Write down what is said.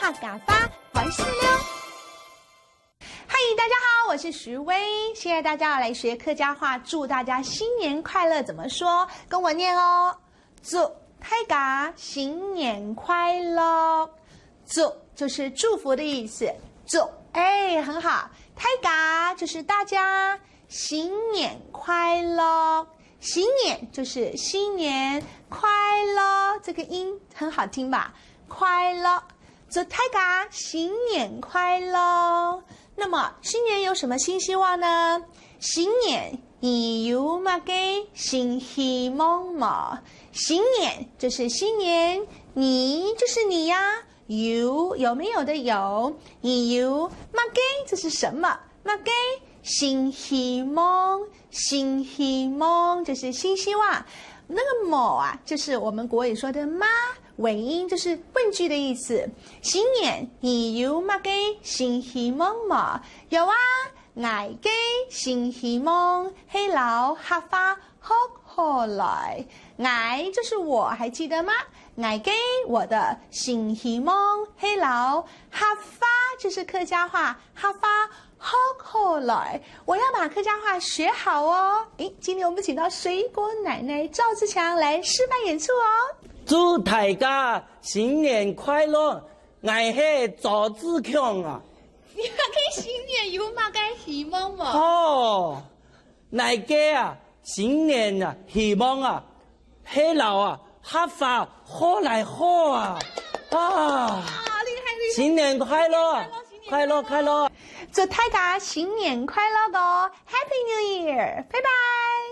大家发，还是了。嗨，大家好，我是徐薇。现在大家要来学客家话，祝大家新年快乐。怎么说？跟我念哦。祝大家新年快乐。祝就是祝福的意思。祝，很好。大家就是大家，新年快乐。新年就是新年快乐，这个音很好听吧？快乐，祝大家新年快乐。那么新年有什么新希望呢？新年你有嘛个新希望嘛？新年就是新年，你就是你呀。有没有的有？你有嘛个这是什么？嘛个新希望，新希望就是新希望。那个某啊，就是我们国语说的妈，尾音就是问句的意思。新年你有嘛个新希望嘛？有啊，我嘅新希望係留客家學好來。我就是我，還記得嗎？我嘅我的新希望係留客家，就是客家話，客家學好來。我要把客家話學好哦。今天我們請到水果奶奶趙自強來示範演出哦。祝大家新年快樂！我係趙自強啊。你話佢新年有嘛個希望嘛？哦，我嘅啊，新年啊，希望啊，係留啊，客家好來好啊！啊，厲害厲害！新年快樂！快樂快樂！祝大家新年快樂哦 ！Happy New Year！拜拜。